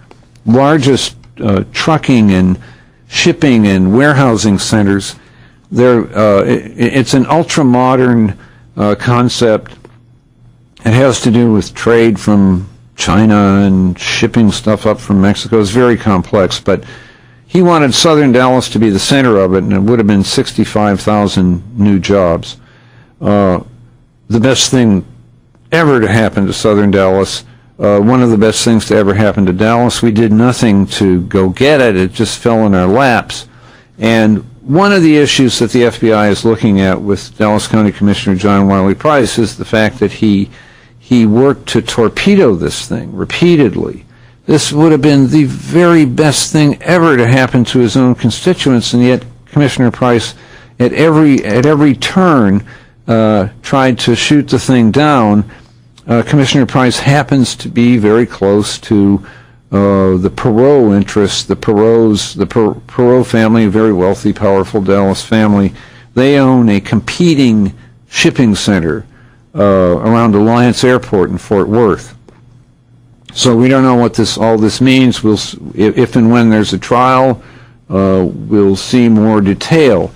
largest trucking and shipping and warehousing centers. It's an ultra-modern concept. It has to do with trade from China and shipping stuff up from Mexico. It's very complex, but he wanted southern Dallas to be the center of it, and it would have been 65,000 new jobs. The best thing ever to happen to southern Dallas, one of the best things to ever happen to Dallas. We did nothing to go get it. It just fell in our laps. And one of the issues that the FBI is looking at with Dallas County Commissioner John Wiley Price is the fact that he worked to torpedo this thing repeatedly. This would have been the very best thing ever to happen to his own constituents, and yet Commissioner Price at every turn tried to shoot the thing down. Commissioner Price happens to be very close to the Perot interests. The Perot family, a very wealthy, powerful Dallas family, they own a competing shipping center around Alliance Airport in Fort Worth. So we don't know what all this means. If and when there's a trial, we'll see more detail.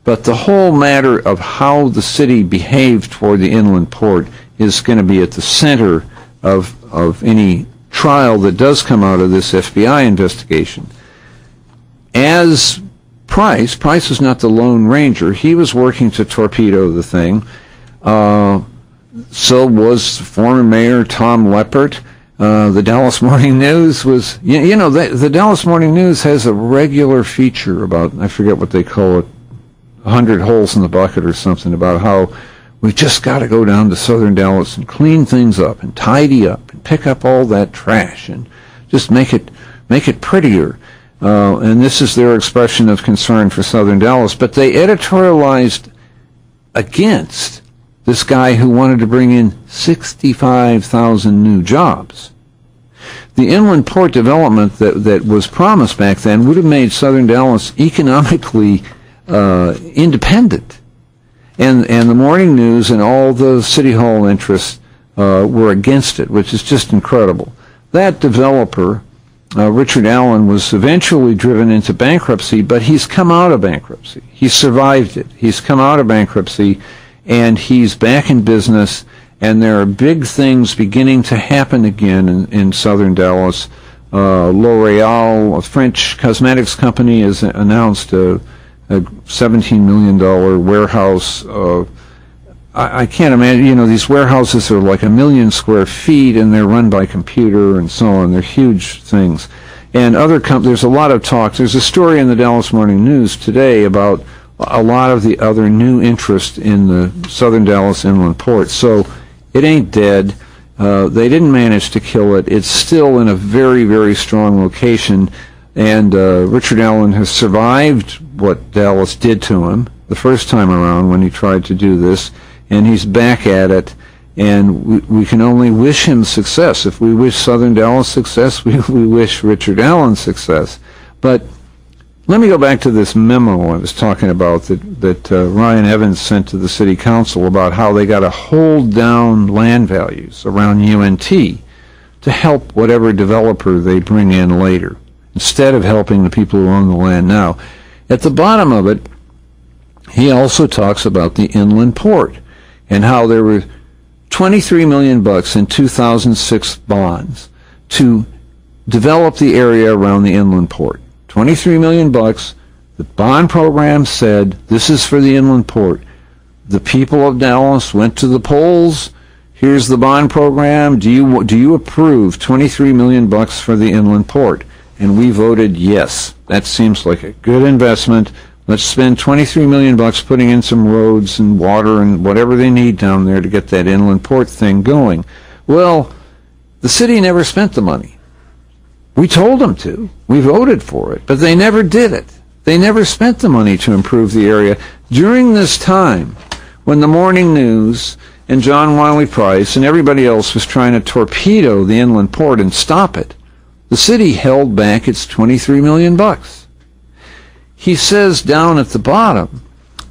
But the whole matter of how the city behaved toward the inland port is going to be at the center of any trial that does come out of this FBI investigation. As Price is not the Lone Ranger. He was working to torpedo the thing. So was former Mayor Tom Leppert. The Dallas Morning News was, the Dallas Morning News has a regular feature about, I forget what they call it, 100 holes in the bucket or something, about how we just got to go down to southern Dallas and clean things up and tidy up and pick up all that trash and just make it prettier. And this is their expression of concern for southern Dallas. But they editorialized against this guy who wanted to bring in 65,000 new jobs. The inland port development that was promised back then would have made southern Dallas economically independent. And the morning news and all the city hall interests were against it, which is just incredible. That developer, Richard Allen, was eventually driven into bankruptcy, but he's come out of bankruptcy. He survived it. He's come out of bankruptcy, and he's back in business, and there are big things beginning to happen again in southern Dallas. L'Oreal, a French cosmetics company, has announced a $17 million warehouse. I can't imagine, these warehouses are like 1 million square feet, and they're run by computer and so on. They're huge things. And there's a lot of talk. There's a story in the Dallas Morning News today about a lot of the other new interest in the southern Dallas inland port. So it ain't dead. They didn't manage to kill it. It's still in a very, very strong location. And Richard Allen has survived what Dallas did to him the first time around when he tried to do this. And he's back at it. And we can only wish him success. If we wish southern Dallas success, we wish Richard Allen success. But let me go back to this memo I was talking about that Ryan Evans sent to the city council about how they got to hold down land values around UNT to help whatever developer they bring in later. instead of helping the people who own the land now. At the bottom of it, he also talks about the inland port and how there were $23 million in 2006 bonds to develop the area around the inland port. $23 million. The bond program said, this is for the inland port. The people of Dallas went to the polls. Here's the bond program. Do you approve $23 million for the inland port? And we voted yes. That seems like a good investment. Let's spend $23 million putting in some roads and water and whatever they need down there to get that inland port thing going. Well, the city never spent the money. We told them to. We voted for it, but they never did it. They never spent the money to improve the area. During this time, when the morning news and John Wiley Price and everybody else was trying to torpedo the inland port and stop it, the city held back its $23 million. He says down at the bottom,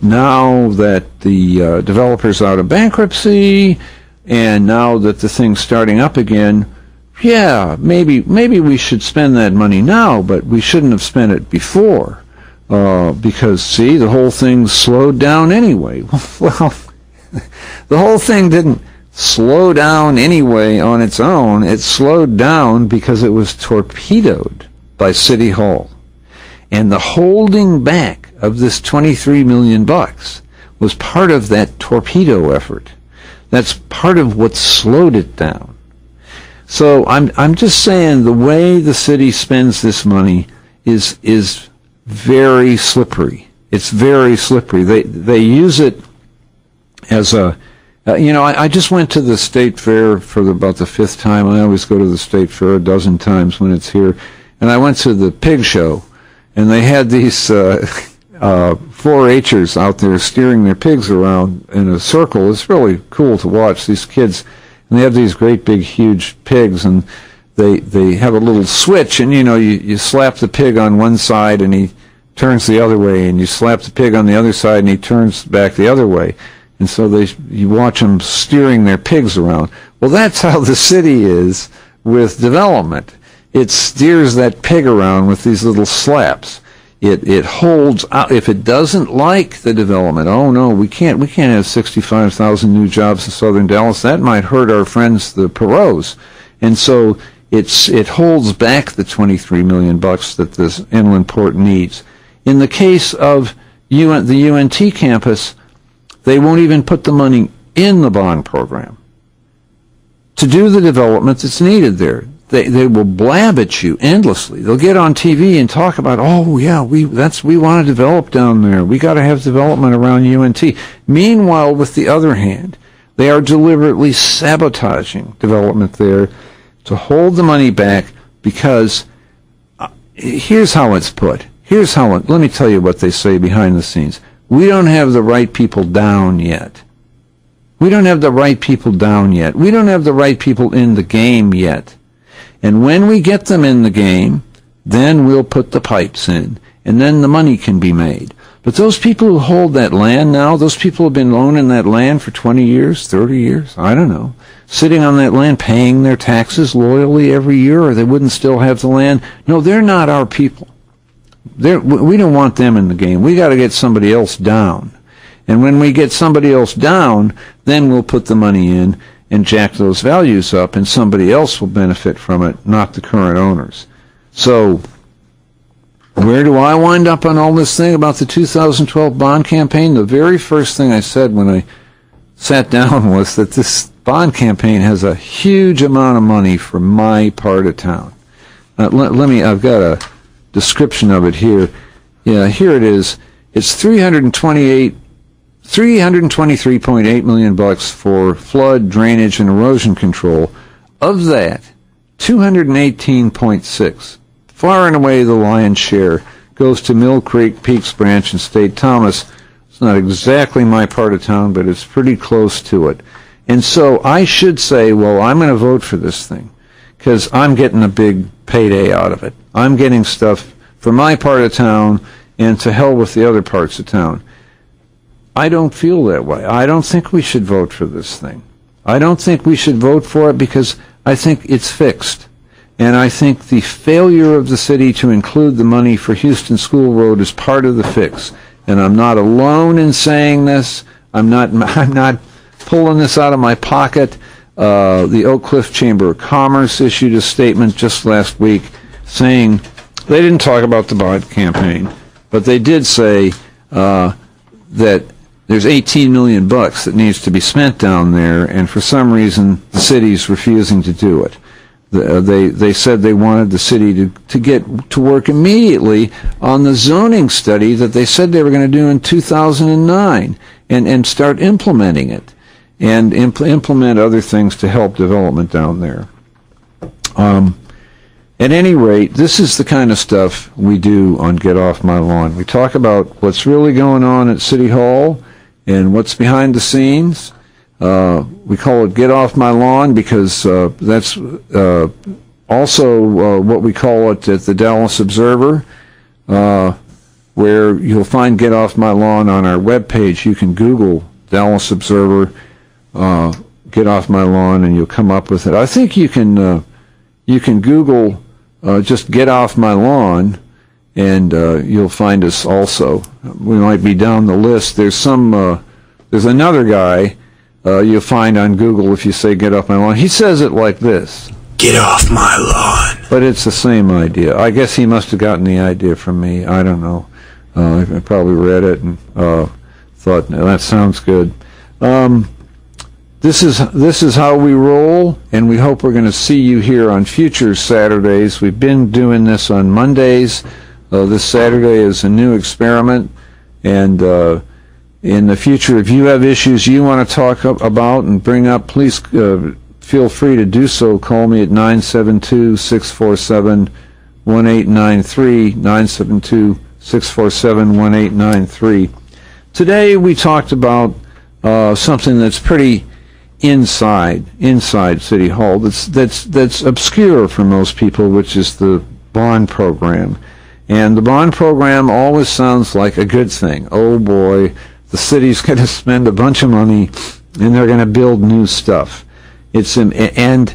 now that the developer's out of bankruptcy and now that the thing's starting up again, yeah, maybe we should spend that money now, but we shouldn't have spent it before. Because, see, the whole thing slowed down anyway. Well, the whole thing didn't slow down anyway on its own. It slowed down because it was torpedoed by City Hall. And the holding back of this $23 million was part of that torpedo effort. That's part of what slowed it down. So I'm just saying the way the city spends this money is very slippery. It's very slippery. They use it as a, I just went to the state fair for about the fifth time. I always go to the state fair a dozen times when it's here. And I went to the pig show, and they had these 4-H'ers out there steering their pigs around in a circle. It's really cool to watch these kids. And they have these great big huge pigs, and they have a little switch, and you slap the pig on one side and he turns the other way, and you slap the pig on the other side and he turns back the other way. And so you watch them steering their pigs around. Well, that's how the city is with development. It steers that pig around with these little slaps. It holds out. If it doesn't like the development, oh no, we can't have 65,000 new jobs in southern Dallas. That might hurt our friends, the Perot's. And so it holds back the $23 million that this inland port needs. In the case of the UNT campus, they won't even put the money in the bond program to do the development that's needed there. They will blab at you endlessly. They'll get on TV and talk about, oh yeah, we want to develop down there. We got to have development around UNT. Meanwhile, with the other hand, they are deliberately sabotaging development there to hold the money back because here's how it's put. Let me tell you what they say behind the scenes. We don't have the right people down yet. We don't have the right people down yet. We don't have the right people in the game yet. And when we get them in the game, then we'll put the pipes in, and then the money can be made. But those people who hold that land now, those people who have been owning that land for 20 years, 30 years, I don't know, sitting on that land, paying their taxes loyally every year, or they wouldn't still have the land. No, they're not our people. We don't want them in the game. We got to get somebody else down. And when we get somebody else down, then we'll put the money in and jack those values up, and somebody else will benefit from it, not the current owners. So where do I wind up on all this thing about the 2012 bond campaign? The very first thing I said when I sat down was that this bond campaign has a huge amount of money for my part of town. I've got a description of it here. Yeah, here it is. It's $323.8 million for flood, drainage, and erosion control. Of that, 218.6, far and away the lion's share, goes to Mill Creek, Peaks Branch, and State Thomas. It's not exactly my part of town, but it's pretty close to it. And so I should say, well, I'm going to vote for this thing because I'm getting a big payday out of it. I'm getting stuff for my part of town, and to hell with the other parts of town. I don't feel that way. I don't think we should vote for this thing. I don't think we should vote for it because I think it's fixed. And I think the failure of the city to include the money for Houston School Road is part of the fix. And I'm not alone in saying this. I'm not pulling this out of my pocket. The Oak Cliff Chamber of Commerce issued a statement just last week saying they didn't talk about the bond campaign, but they did say that there's $18 million that needs to be spent down there, and for some reason the city's refusing to do it. They said they wanted the city to get to work immediately on the zoning study that they said they were going to do in 2009 and start implementing it and implement other things to help development down there. At any rate, this is the kind of stuff we do on Get Off My Lawn. We talk about what's really going on at City Hall and what's behind the scenes. We call it Get Off My Lawn because that's also what we call it at the Dallas Observer, where you'll find Get Off My Lawn on our webpage. You can Google Dallas Observer, Get Off My Lawn, and you'll come up with it. I think you can Google just Get Off My Lawn, and you'll find us also. We might be down the list. There's another guy you'll find on Google if you say Get Off My Lawn. He says it like this. Get off my lawn. But it's the same idea. I guess he must have gotten the idea from me. I don't know. I probably read it and thought, that sounds good. This is how we roll, and we hope we're going to see you here on future Saturdays. We've been doing this on Mondays. This Saturday is a new experiment, and in the future, if you have issues you want to talk about and bring up, please feel free to do so. Call me at 972-647-1893, 972-647-1893. Today we talked about something that's pretty inside City Hall, that's obscure for most people, which is the bond program. And the bond program always sounds like a good thing. Oh boy, the city's going to spend a bunch of money and they're going to build new stuff. And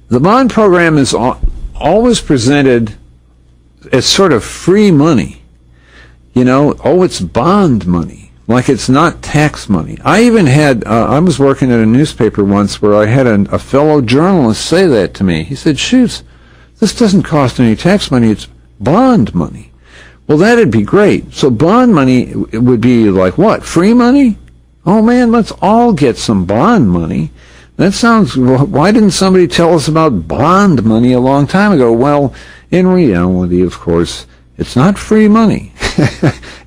the bond program is always presented as sort of free money. It's bond money, like it's not tax money. I even had, I was working at a newspaper once where I had a fellow journalist say that to me. He said, "Schutze, this doesn't cost any tax money, it's bond money." Well, that'd be great. So bond money would be like what? Free money? Oh man, let's all get some bond money. That sounds, why didn't somebody tell us about bond money a long time ago? Well, in reality, of course, it's not free money.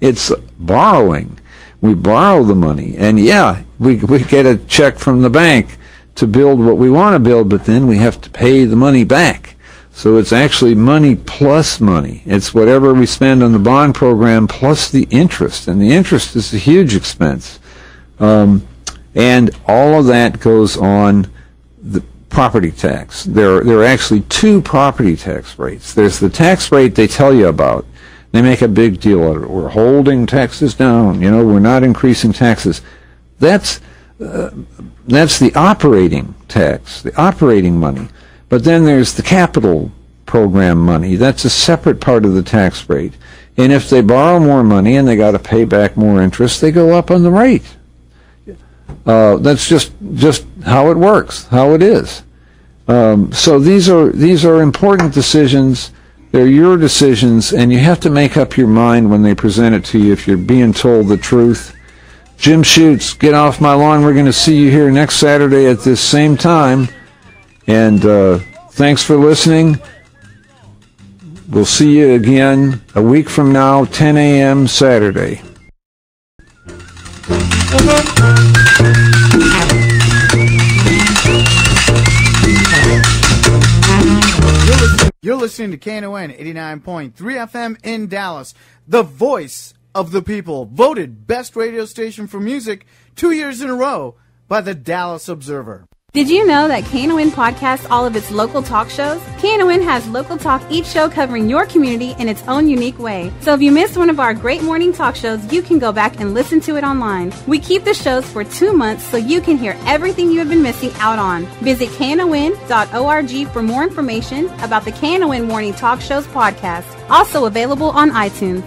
It's borrowing. We borrow the money. And yeah, we get a check from the bank to build what we want to build, but then we have to pay the money back. So it's actually money plus money. It's whatever we spend on the bond program plus the interest. And the interest is a huge expense. And all of that goes on the property tax. There are actually two property tax rates. There's the tax rate they tell you about. They make a big deal out of it. We're holding taxes down. We're not increasing taxes. That's the operating tax, the operating money. But then there's the capital program money. That's a separate part of the tax rate. And if they borrow more money and they got to pay back more interest, they go up on the rate. That's just how it works, how it is. So these are important decisions. They're your decisions, and you have to make up your mind when they present it to you if you're being told the truth. Jim Schutze, Get Off My Lawn. We're going to see you here next Saturday at this same time. And thanks for listening. We'll see you again a week from now, 10 a.m. Saturday. You're listening to KNON 89.3 FM in Dallas, the voice of the people, voted best radio station for music 2 years in a row by the Dallas Observer. Did you know that KNON podcasts all of its local talk shows? KNON has local talk, each show covering your community in its own unique way. So if you missed one of our great morning talk shows, you can go back and listen to it online. We keep the shows for 2 months so you can hear everything you have been missing out on. Visit KNON.org for more information about the KNON Morning Talk Shows podcast, also available on iTunes.